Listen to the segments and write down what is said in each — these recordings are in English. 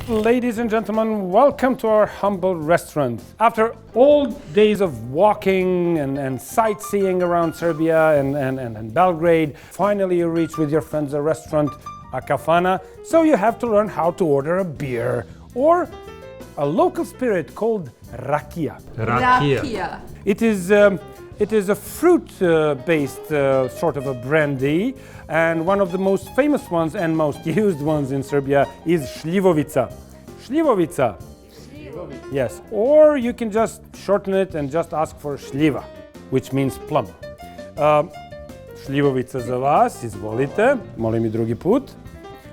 Ladies and gentlemen, welcome to our humble restaurant. After all days of walking and sightseeing around Serbia and Belgrade, finally you reach with your friends a restaurant, a kafana, so you have to learn how to order a beer or a local spirit called rakija. Rakija. It is a fruit-based sort of a brandy, and one of the most famous ones and most used ones in Serbia is šljivovica. Šljivovica. Yes, or you can just shorten it and just ask for šljiva, which means plum. Šljivovica za vas, izvolite, molim i drugi put.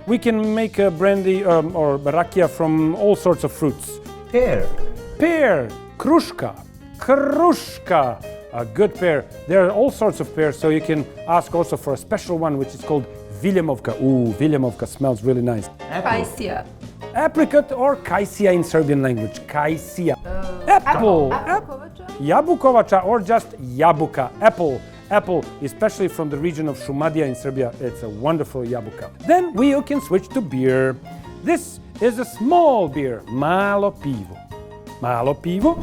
We can make a brandy or rakija from all sorts of fruits. Pear, kruška, a good pear. There are all sorts of pears, so you can ask also for a special one, which is called viljemovka. Ooh, viljemovka smells really nice. PIĆE. Apricot or kajsija in Serbian language. Kajsija. Apple. Jabukovača or just jabuka. Apple, especially from the region of Šumadija in Serbia. It's a wonderful jabuka. Then you can switch to beer. This is a small beer. Malo pivo. Malo pivo.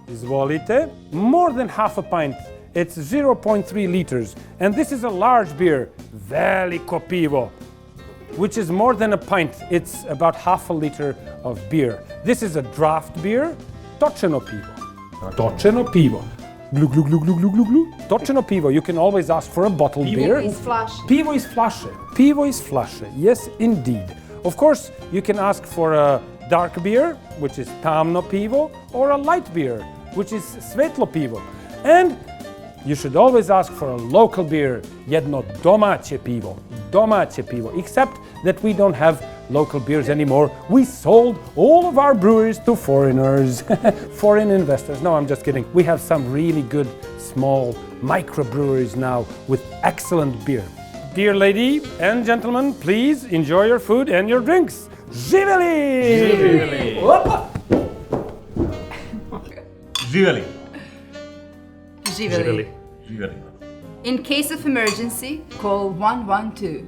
Izvolite. More than half a pint. It's 0.3 liters. And this is a large beer. Veliko pivo, which is more than a pint. It's about half a liter of beer. This is a draft beer. Točeno pivo. Točeno pivo. Glu, glu, glu, glu, glu, glu, glu. Točeno pivo. You can always ask for a bottled beer. Pivo iz flaše. Pivo iz flaše. Pivo iz flaše. Yes, indeed. Of course, you can ask for a dark beer, which is tamno pivo, or a light beer, which is svetlo pivo. And you should always ask for a local beer, jedno domaće pivo. Domaće pivo. Except that we don't have local beers anymore. We sold all of our breweries to foreigners, foreign investors. No, I'm just kidding. We have some really good small microbreweries now with excellent beer. Dear lady and gentlemen, please enjoy your food and your drinks. Živeli! Živeli. In case of emergency, call 112.